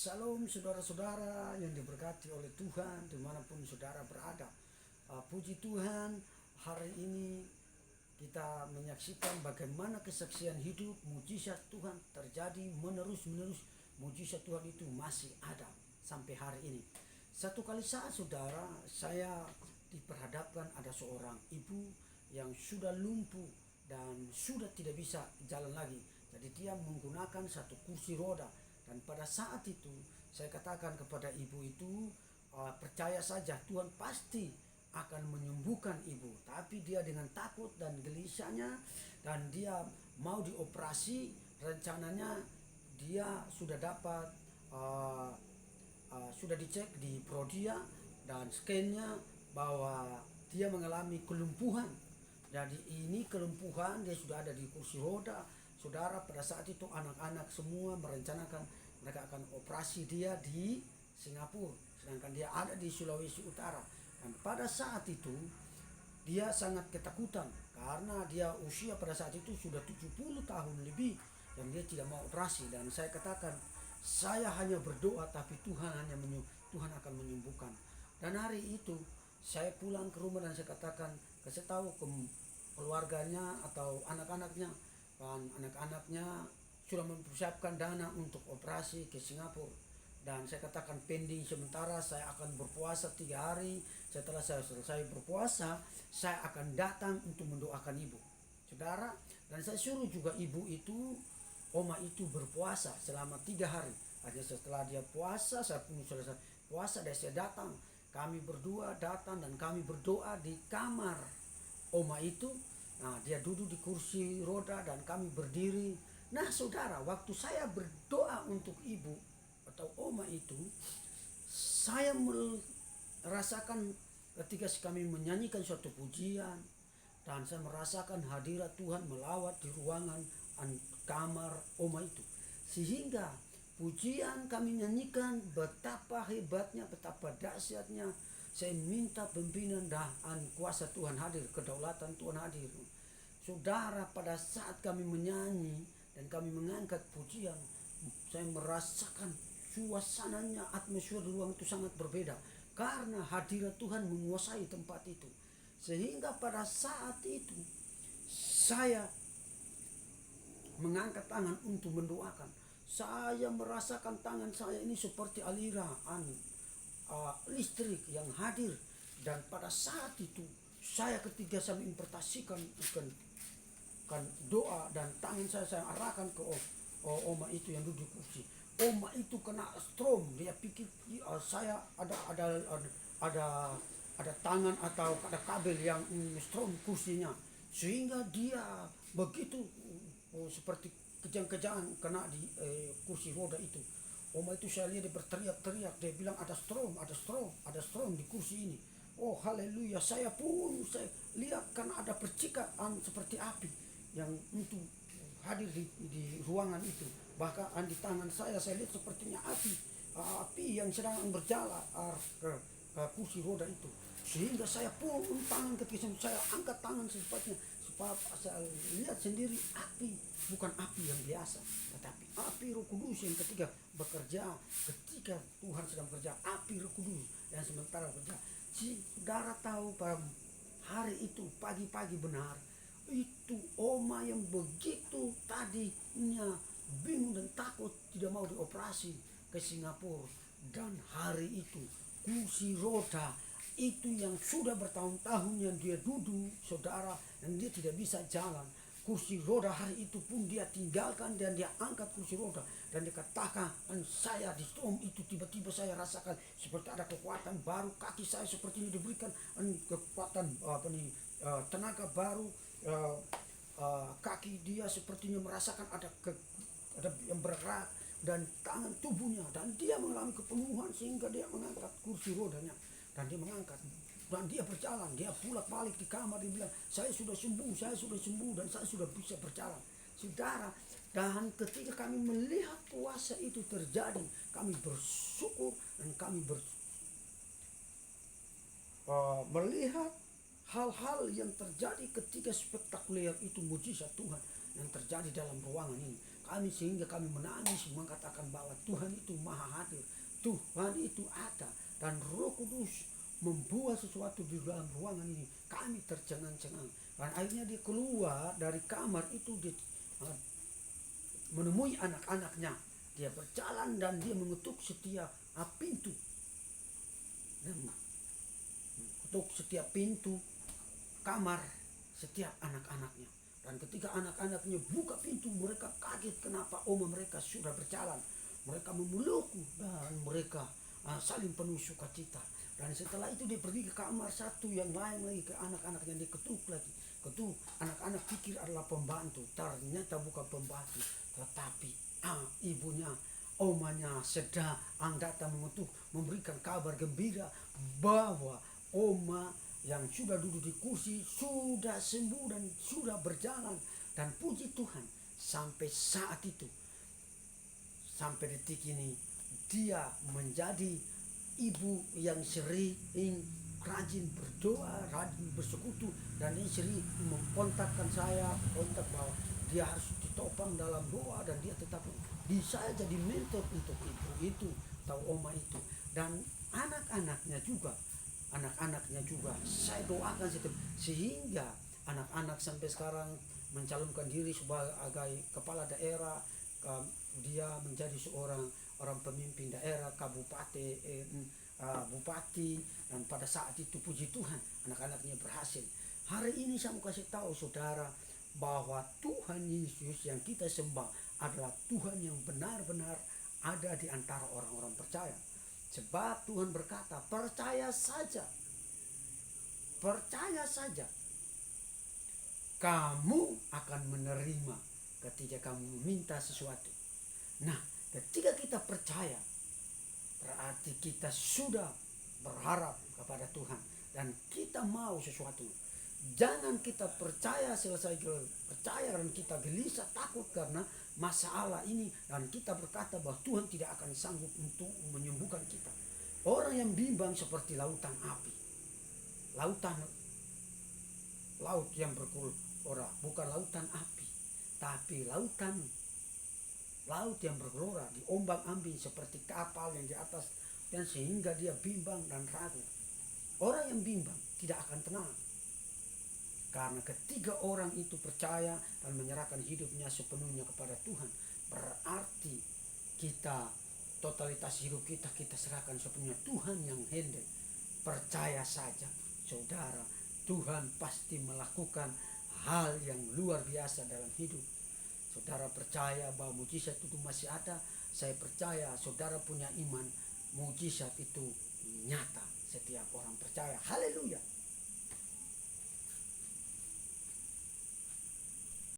Salam saudara-saudara yang diberkati oleh Tuhan dimanapun saudara berada. Puji Tuhan, hari ini kita menyaksikan bagaimana kesaksian hidup mujizat Tuhan terjadi menerus-menerus. Mujizat Tuhan itu masih ada sampai hari ini. Satu kali saat saudara, saya diperhadapkan ada seorang ibu yang sudah lumpuh dan sudah tidak bisa jalan lagi. Jadi dia menggunakan satu kursi roda. Dan pada saat itu saya katakan kepada ibu itu, percaya saja Tuhan pasti akan menyembuhkan ibu. Tapi dia dengan takut dan gelisahnya dan dia mau dioperasi, rencananya dia sudah dapat sudah dicek di Prodia dan scannya bahwa dia mengalami kelumpuhan. Jadi ini kelumpuhan, dia sudah ada di kursi roda. Saudara, pada saat itu anak-anak semua merencanakan mereka akan operasi dia di Singapura, sedangkan dia ada di Sulawesi Utara. Dan pada saat itu dia sangat ketakutan karena dia usia pada saat itu sudah 70 tahun lebih dan dia tidak mau operasi. Dan saya katakan, saya hanya berdoa tapi Tuhan akan menyembuhkan. Dan hari itu saya pulang ke rumah dan saya katakan, kasih tahu ke keluarganya atau anak-anaknya, dan anak-anaknya sudah mempersiapkan dana untuk operasi ke Singapura. Dan saya katakan pending sementara, saya akan berpuasa 3 hari. Setelah saya selesai berpuasa, saya akan datang untuk mendoakan ibu. Saudara, dan saya suruh juga ibu itu, oma itu berpuasa selama 3 hari. Akhirnya setelah dia puasa, saya pun selesai puasa dan saya datang. Kami berdua datang dan kami berdoa di kamar oma itu. Nah, dia duduk di kursi roda dan kami berdiri. Nah, saudara, waktu saya berdoa untuk ibu atau oma itu, saya merasakan ketika kami menyanyikan suatu pujian dan saya merasakan hadirat Tuhan melawat di ruangan kamar oma itu. Sehingga pujian kami nyanyikan betapa hebatnya, betapa dahsyatnya. Saya minta pimpinan dan kuasa Tuhan hadir, kedaulatan Tuhan hadir. Saudara, pada saat kami menyanyi dan kami mengangkat pujian, saya merasakan suasananya, atmosfer di ruang itu sangat berbeda karena hadirat Tuhan menguasai tempat itu. Sehingga pada saat itu saya mengangkat tangan untuk mendoakan. Saya merasakan tangan saya ini seperti aliran listrik yang hadir. Dan pada saat itu saya ketika saya menginterpretasikan kan doa dan tangan saya arahkan ke oma itu yang duduk di kursi. Oma itu kena strom, dia pikir saya ada tangan atau ada kabel yang strom kursinya, sehingga dia begitu seperti kejang-kejang kena di kursi roda itu. Oma itu saya lihat dia berteriak-teriak, dia bilang ada strom di kursi ini. Oh haleluya, saya lihat kan ada percikan seperti api yang untuk hadir di ruangan itu. Bahkan di tangan saya lihat sepertinya api yang sedang berjalan ke kursi roda itu. Sehingga saya pun tangan ketika saya angkat tangan secepatnya, supaya saya lihat sendiri api, bukan api yang biasa, tetapi api Roh Kudus yang ketika bekerja, ketika Tuhan sedang bekerja, api Roh Kudus yang sementara bekerja. Saudara tahu pada hari itu pagi-pagi benar, itu oma yang begitu tadinya bingung dan takut tidak mau dioperasi ke Singapura. Dan hari itu kursi roda itu yang sudah bertahun-tahun yang dia duduk, saudara, dan dia tidak bisa jalan. Kursi roda hari itu pun dia tinggalkan dan dia angkat kursi roda. Dan dia katakan, saya di strom itu tiba-tiba saya rasakan seperti ada kekuatan baru. Kaki saya seperti ini diberikan kekuatan tenaga baru. Kaki dia sepertinya merasakan ada yang bergerak dan tangan tubuhnya, dan dia mengalami kepenuhan sehingga dia mengangkat kursi rodanya dan dia mengangkat dan dia berjalan, dia pulang balik di kamar, dia bilang saya sudah sembuh dan saya sudah bisa berjalan. Saudara, dan ketika kami melihat kuasa itu terjadi, kami bersyukur dan kami melihat hal-hal yang terjadi ketika spektakuler itu, mujizat Tuhan yang terjadi dalam ruangan ini. kami sehingga kami menangis mengatakan bahwa Tuhan itu maha hadir, Tuhan itu ada, dan Roh Kudus membuat sesuatu di dalam ruangan ini. Kami tercengang-cengang, dan akhirnya dia keluar dari kamar itu, dia menemui anak-anaknya. Dia berjalan dan dia mengetuk setiap pintu, dan ketuk setiap pintu kamar setiap anak-anaknya. Dan ketika anak-anaknya buka pintu, mereka kaget kenapa oma mereka sudah berjalan. Mereka memelukku dan mereka saling penuh sukacita. Dan setelah itu dia pergi ke kamar satu yang lain lagi, ke anak-anaknya, dia ketuk lagi. Ketuk, anak-anak pikir adalah pembantu, ternyata bukan pembantu, tetapi ibunya, omanya sedang datang mengetuk, memberikan kabar gembira bahwa oma yang sudah duduk di kursi sudah sembuh dan sudah berjalan. Dan puji Tuhan, sampai saat itu, sampai detik ini, dia menjadi ibu yang sering rajin berdoa, rajin bersekutu, dan dia sering mengkontakkan saya, kontak bahwa dia harus ditopang dalam doa, dan dia tetap bisa jadi mentor untuk ibu itu atau oma itu. Dan anak-anaknya juga saya doakan sehingga anak-anak sampai sekarang mencalonkan diri sebagai kepala daerah. Dia menjadi seorang pemimpin daerah, kabupaten, bupati, dan pada saat itu puji Tuhan anak-anaknya berhasil. Hari ini saya mau kasih tahu saudara bahwa Tuhan Yesus yang kita sembah adalah Tuhan yang benar-benar ada di antara orang-orang percaya. Sebab Tuhan berkata, percaya saja, kamu akan menerima ketika kamu meminta sesuatu. Nah, ketika kita percaya, berarti kita sudah berharap kepada Tuhan dan kita mau sesuatu. Jangan kita percaya selesai percaya dan kita gelisah takut karena masalah ini, dan kita berkata bahwa Tuhan tidak akan sanggup untuk menyembuhkan kita. Orang yang bimbang seperti lautan api, laut yang bergelora, bukan lautan api, tapi laut yang bergelora, diombang-ambing seperti kapal yang di atas, dan sehingga dia bimbang dan ragu. Orang yang bimbang tidak akan tenang. Karena ketika orang itu percaya dan menyerahkan hidupnya sepenuhnya kepada Tuhan, berarti kita, totalitas hidup kita serahkan sepenuhnya Tuhan yang handle. Percaya saja saudara, Tuhan pasti melakukan hal yang luar biasa dalam hidup. Saudara percaya bahwa mujizat itu masih ada. Saya percaya saudara punya iman, mujizat itu nyata. Setiap orang percaya. Haleluya.